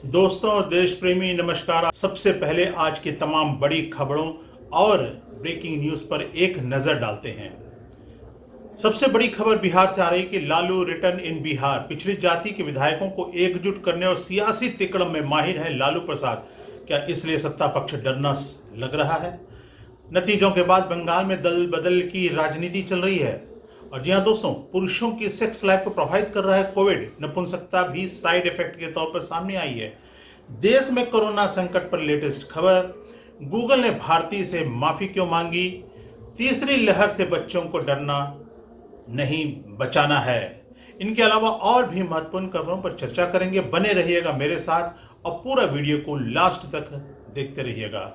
दोस्तों और देश प्रेमी नमस्कार। सबसे पहले आज की तमाम बड़ी खबरों और ब्रेकिंग न्यूज पर एक नजर डालते हैं। सबसे बड़ी खबर बिहार से आ रही कि लालू रिटर्न इन बिहार। पिछड़ी जाति के विधायकों को एकजुट करने और सियासी तिकड़म में माहिर है लालू प्रसाद। क्या इसलिए सत्ता पक्ष डरना लग रहा है? नतीजों के बाद बंगाल में दल बदल की राजनीति चल रही है। और जी हाँ दोस्तों, पुरुषों की सेक्स लाइफ को प्रभावित कर रहा है कोविड। नपुंसकता भी साइड इफेक्ट के तौर पर सामने आई है। देश में कोरोना संकट पर लेटेस्ट खबर। गूगल ने भारती से माफी क्यों मांगी? तीसरी लहर से बच्चों को डरना नहीं, बचाना है। इनके अलावा और भी महत्वपूर्ण खबरों पर चर्चा करेंगे। बने रहिएगा मेरे साथ और पूरा वीडियो को लास्ट तक देखते रहिएगा।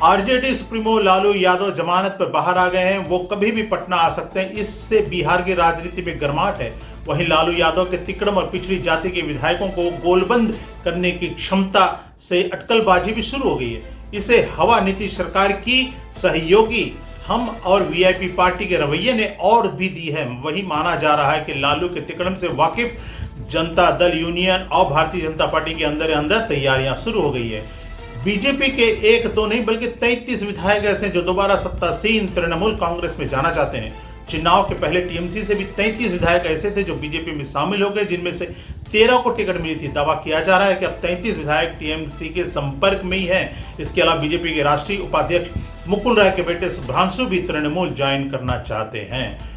आरजेडी सुप्रीमो लालू यादव जमानत पर बाहर आ गए हैं। वो कभी भी पटना आ सकते हैं, इससे बिहार की राजनीति में गर्माहट है। वहीं लालू यादव के तिकड़म और पिछड़ी जाति के विधायकों को गोलबंद करने की क्षमता से अटकलबाजी भी शुरू हो गई है। इसे हवा नीतीश सरकार की सहयोगी हम और वीआईपी पार्टी के रवैये ने और भी दी है। वही माना जा रहा है कि लालू के तिकड़म से वाकिफ जनता दल यूनियन और भारतीय जनता पार्टी के अंदर तैयारियां शुरू हो गई है। बीजेपी के एक तो नहीं बल्कि 33 विधायक ऐसे हैं जो दोबारा सत्तासीन तृणमूल कांग्रेस में जाना चाहते हैं। चुनाव के पहले टीएमसी से भी 33 विधायक ऐसे थे जो बीजेपी में शामिल हो गए, जिनमें से 13 को टिकट मिली थी। दावा किया जा रहा है कि अब 33 विधायक टीएमसी के संपर्क में ही हैं। इसके अलावा बीजेपी के राष्ट्रीय उपाध्यक्ष मुकुल राय के बेटे शुभ्रांशु भी तृणमूल ज्वाइन करना चाहते हैं।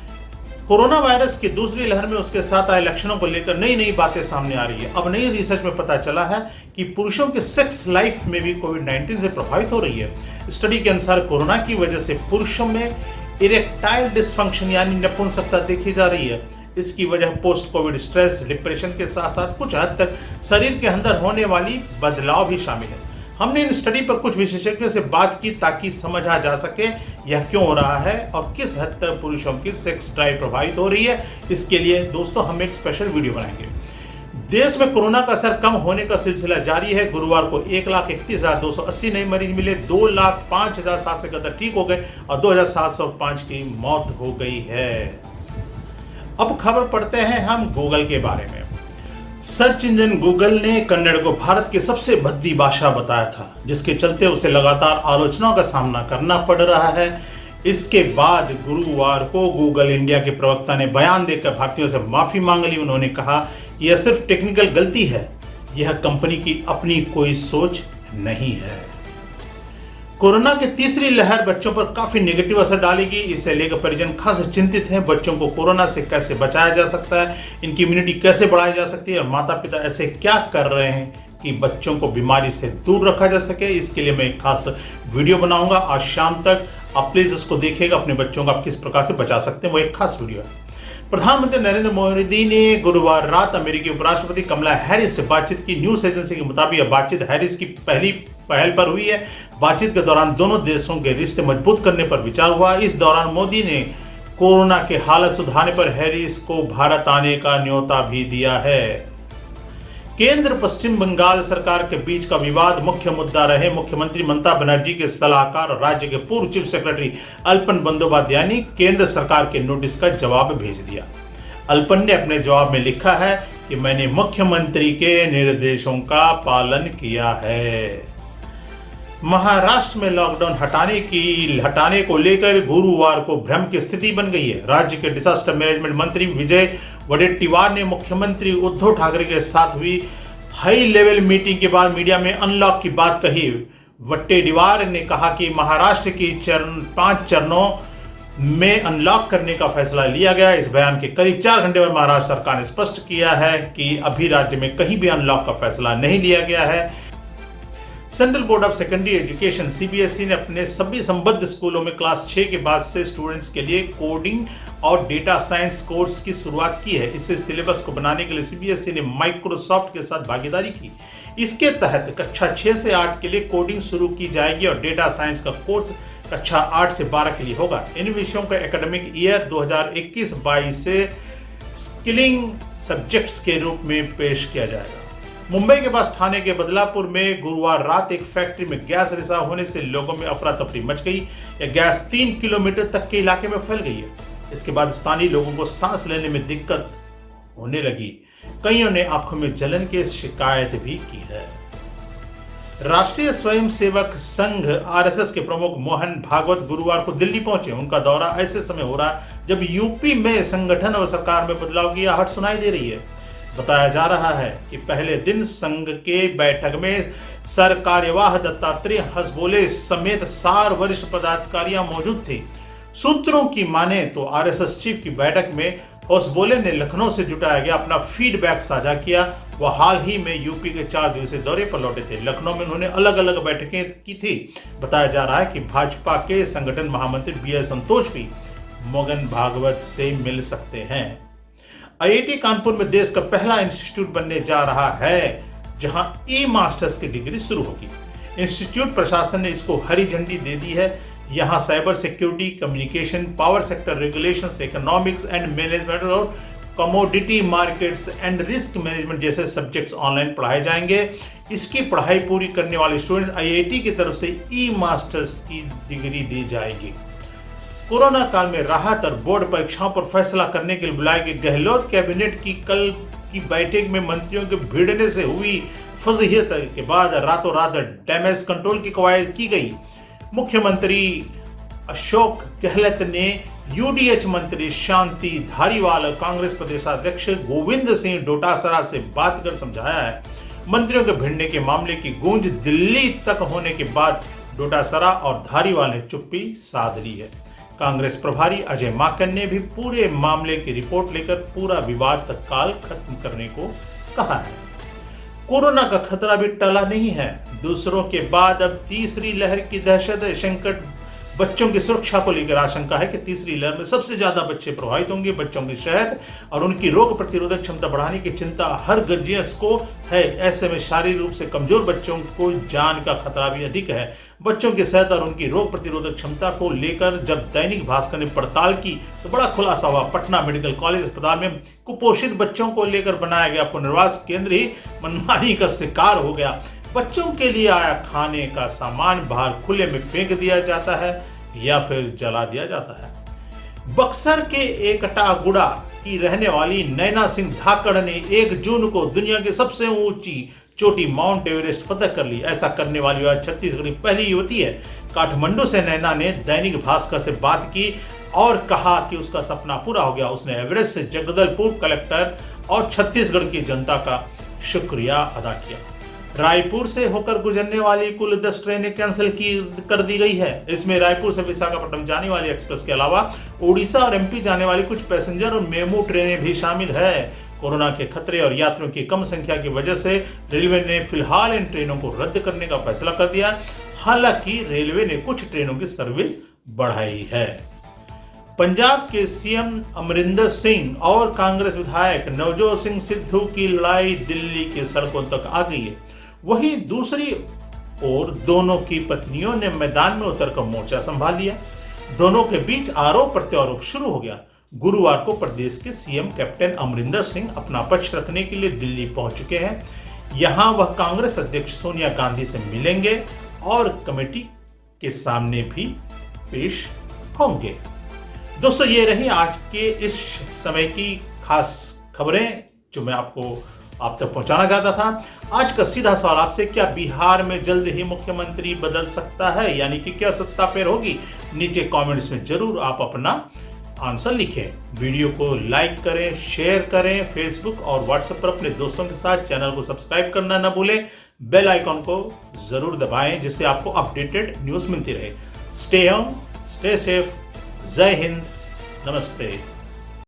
कोरोना वायरस की दूसरी लहर में उसके साथ आए लक्षणों को लेकर नई नई बातें सामने आ रही है। अब नई रिसर्च में पता चला है कि पुरुषों की सेक्स लाइफ में भी कोविड-19 से प्रभावित हो रही है। स्टडी के अनुसार कोरोना की वजह से पुरुषों में इरेक्टाइल डिसफंक्शन यानी नपुंसकता देखी जा रही है। इसकी वजह पोस्ट कोविड स्ट्रेस, डिप्रेशन के साथ साथ कुछ हद तक शरीर के अंदर होने वाली बदलाव भी शामिल है। हमने इन स्टडी पर कुछ विशेषज्ञों से बात की ताकि समझा जा सके यह क्यों हो रहा है और किस हद तक पुरुषों की सेक्स ड्राइव प्रभावित हो रही है। इसके लिए दोस्तों हम एक स्पेशल वीडियो बनाएंगे। देश में कोरोना का असर कम होने का सिलसिला जारी है। गुरुवार को 1,31,280 नए मरीज मिले, 2,05,000 से ज्यादा ठीक हो गए और 2,705 की मौत हो गई है। अब खबर पढ़ते हैं हम गूगल के बारे में। सर्च इंजन गूगल ने कन्नड़ को भारत की सबसे भद्दी भाषा बताया था, जिसके चलते उसे लगातार आलोचनाओं का सामना करना पड़ रहा है। इसके बाद गुरुवार को गूगल इंडिया के प्रवक्ता ने बयान देकर भारतीयों से माफी मांग ली। उन्होंने कहा यह सिर्फ टेक्निकल गलती है, यह कंपनी की अपनी कोई सोच नहीं है। कोरोना की तीसरी लहर बच्चों पर काफी नेगेटिव असर डालेगी। इसे लेकर परिजन खास चिंतित हैं। बच्चों को कोरोना से कैसे बचाया जा सकता है, इनकी इम्यूनिटी कैसे बढ़ाई जा सकती है और माता पिता ऐसे क्या कर रहे हैं कि बच्चों को बीमारी से दूर रखा जा सके। इसके लिए मैं एक खास वीडियो बनाऊंगा आज शाम तक। आप प्लीज इसको देखिएगा। अपने बच्चों को आप किस प्रकार से बचा सकते हैं वो एक खास वीडियो है। प्रधानमंत्री नरेंद्र मोदी ने गुरुवार रात अमेरिकी उपराष्ट्रपति कमला हैरिस से बातचीत की। न्यूज एजेंसी के मुताबिक यह बातचीत हैरिस की पहली पहल पर हुई है। बातचीत के दौरान दोनों देशों के रिश्ते मजबूत करने पर विचार हुआ। इस दौरान मोदी ने कोरोना के हालत सुधारने पर हैरिस को भारत आने का न्योता भी दिया है। केंद्र पश्चिम बंगाल सरकार के बीच का विवाद मुख्य मुद्दा रहे। मुख्यमंत्री ममता बनर्जी के सलाहकार और राज्य के पूर्व चीफ सेक्रेटरी अल्पन बंदोपाध्याय ने केंद्र सरकार के नोटिस का जवाब भेज दिया। अल्पन ने अपने जवाब में लिखा है कि मैंने मुख्यमंत्री के निर्देशों का पालन किया है। महाराष्ट्र में लॉकडाउन हटाने को लेकर गुरुवार को भ्रम की स्थिति बन गई है। राज्य के डिजास्टर मैनेजमेंट मंत्री विजय वडेट्टीवार ने मुख्यमंत्री उद्धव ठाकरे के साथ हुई हाई लेवल मीटिंग के बाद मीडिया में अनलॉक की बात कही। वडेट्टीवार ने कहा कि महाराष्ट्र की 5 चरणों में अनलॉक करने का फैसला लिया गया। इस बयान के करीब 4 घंटे में महाराष्ट्र सरकार ने स्पष्ट किया है कि अभी राज्य में कहीं भी अनलॉक का फैसला नहीं लिया गया है। Central board of secondary education CBSE ने अपने सभी संबद्ध स्कूलों में क्लास 6 के बाद से स्टूडेंट्स के लिए कोडिंग और डेटा साइंस कोर्स की शुरुआत की है। इससे सिलेबस को बनाने के लिए सीबीएसई ने माइक्रोसॉफ्ट के साथ भागीदारी की। इसके तहत कक्षा 6 से 8 के लिए कोडिंग शुरू की जाएगी और डेटा साइंस का कोर्स कक्षा 8 से 12 के लिए होगा। इन विषयों का एकेडमिक ईयर 2021-22 से स्किलिंग सब्जेक्ट्स के रूप में पेश किया जाएगा। मुंबई के पास ठाणे के बदलापुर में गुरुवार रात एक फैक्ट्री में गैस रिसाव होने से लोगों में अफरा तफरी मच गई। यह गैस 3 किलोमीटर तक के इलाके में फैल गई है। इसके बाद स्थानीय लोगों को सांस लेने में दिक्कत होने लगी। कईयों ने आंखों में जलन की शिकायत भी की है। राष्ट्रीय स्वयंसेवक संघ आरएसएस के प्रमुख मोहन भागवत गुरुवार को दिल्ली पहुंचे। उनका दौरा ऐसे समय हो रहा है जब यूपी में संगठन और सरकार में बदलाव की आहट सुनाई दे रही है। बताया जा रहा है कि पहले दिन संघ के बैठक में सर कार्यवाह दत्तात्रेय हसबोले समेत 4 वरिष्ठ पदाधिकारियां मौजूद थे। सूत्रों की माने तो आरएसएस चीफ की बैठक में हसबोले ने लखनऊ से जुटाया गया अपना फीडबैक साझा किया। वह हाल ही में यूपी के 4 दिवसीय दौरे पर लौटे थे। लखनऊ में उन्होंने अलग अलग बैठकें की थी। बताया जा रहा है कि भाजपा के संगठन महामंत्री बी.एल. संतोष भी मोहन भागवत से मिल सकते हैं। आईआईटी कानपुर में देश का पहला इंस्टीट्यूट बनने जा रहा है जहां ई मास्टर्स की डिग्री शुरू होगी। इंस्टीट्यूट प्रशासन ने इसको हरी झंडी दे दी है। यहां cyber security, communication, power sector regulations, economics and management और commodity markets and risk management जैसे सब्जेक्ट्स ऑनलाइन पढ़ाए जाएंगे। इसकी पढ़ाई पूरी करने वाले स्टूडेंट्स आईआईटी की तरफ से ई मास्टर्स की डिग्री दी जाएगी। कोरोना काल में राहत और बोर्ड परीक्षाओं पर फैसला करने के लिए बुलाए गए गहलोत कैबिनेट की कल की बैठक में मंत्रियों के भिड़ने से हुई फजीहत के बाद रातों रात डैमेज कंट्रोल की कवायद की गई। मुख्यमंत्री अशोक गहलोत ने यूडीएच मंत्री शांति धारीवाल और कांग्रेस प्रदेशाध्यक्ष गोविंद सिंह डोटासरा से बात कर समझाया है। मंत्रियों के भिड़ने के मामले की गूंज दिल्ली तक होने के बाद डोटासरा और धारीवाल ने चुप्पी साध ली है। कांग्रेस प्रभारी अजय माकन ने भी पूरे मामले की रिपोर्ट लेकर पूरा विवाद तत्काल खत्म करने को कहा है। कोरोना का खतरा भी टला नहीं है। दूसरों के बाद अब तीसरी लहर की दहशत है। संकट बच्चों की सुरक्षा को लेकर आशंका है कि तीसरी लहर में सबसे ज्यादा बच्चे प्रभावित होंगे। बच्चों की सेहत और उनकी रोग प्रतिरोधक क्षमता बढ़ाने की चिंता हर गर्जियस को है। ऐसे में शारीरिक रूप से कमजोर बच्चों को जान का खतरा भी अधिक है। बच्चों की सेहत और उनकी रोग प्रतिरोधक क्षमता को लेकर जब दैनिक भास्कर ने पड़ताल की तो बड़ा खुलासा हुआ। पटना मेडिकल कॉलेज अस्पताल में कुपोषित बच्चों को लेकर बनाया गया पुनर्वास केंद्र ही मनमानी का शिकार हो गया। बच्चों के लिए आया खाने का सामान बाहर खुले में फेंक दिया जाता है या फिर जला दिया जाता है। बक्सर के एकटागुड़ा की रहने वाली नैना सिंह धाकड़ ने 1 जून को दुनिया की सबसे ऊंची चोटी माउंट एवरेस्ट फतह कर ली। ऐसा करने वाली वह छत्तीसगढ़ की पहली युवती है। काठमांडू से नैना ने दैनिक भास्कर से बात की और कहा कि उसका सपना पूरा हो गया। उसने एवरेस्ट से जगदलपुर कलेक्टर और छत्तीसगढ़ की जनता का शुक्रिया अदा किया। रायपुर से होकर गुजरने वाली कुल 10 ट्रेनें कैंसिल कर दी गई है। इसमें रायपुर से विशाखापट्टनम जाने वाली एक्सप्रेस के अलावा उड़ीसा और एमपी जाने वाली कुछ पैसेंजर और मेमू ट्रेनें भी शामिल है। कोरोना के खतरे और यात्रियों की कम संख्या की वजह से रेलवे ने फिलहाल इन ट्रेनों को रद्द करने का फैसला कर दिया। हालांकि रेलवे ने कुछ ट्रेनों की सर्विस बढ़ाई है। पंजाब के सीएम अमरिंदर सिंह और कांग्रेस विधायक नवजोत सिंह सिद्धू की लड़ाई दिल्ली के सड़कों तक आ गई है। वहीं दूसरी ओर दोनों की पत्नियों ने मैदान में उतरकर मोर्चा संभाल लिया। दोनों के बीच आरोप प्रत्यारोप शुरू हो गया। गुरुवार को प्रदेश के सीएम कैप्टन अमरिंदर सिंह अपना पक्ष रखने के लिए दिल्ली पहुंच चुके हैं। यहां वह कांग्रेस अध्यक्ष सोनिया गांधी से मिलेंगे और कमेटी के सामने भी पेश होंगे। दोस्तों, ये रही आज के इस समय की खास खबरें जो मैं आपको आप तक पहुंचाना चाहता था। आज का सीधा सवाल आपसे, क्या बिहार में जल्द ही मुख्यमंत्री बदल सकता है, यानी कि क्या सत्ता फेर होगी? नीचे कमेंट्स में जरूर आप अपना आंसर लिखें। वीडियो को लाइक करें, शेयर करें, फेसबुक और व्हाट्सएप पर अपने दोस्तों के साथ। चैनल को सब्सक्राइब करना न भूलें। बेल आइकॉन को जरूर दबाएं जिससे आपको अपडेटेड न्यूज मिलती रहे। Stay home, stay safe. जय हिंद, नमस्ते।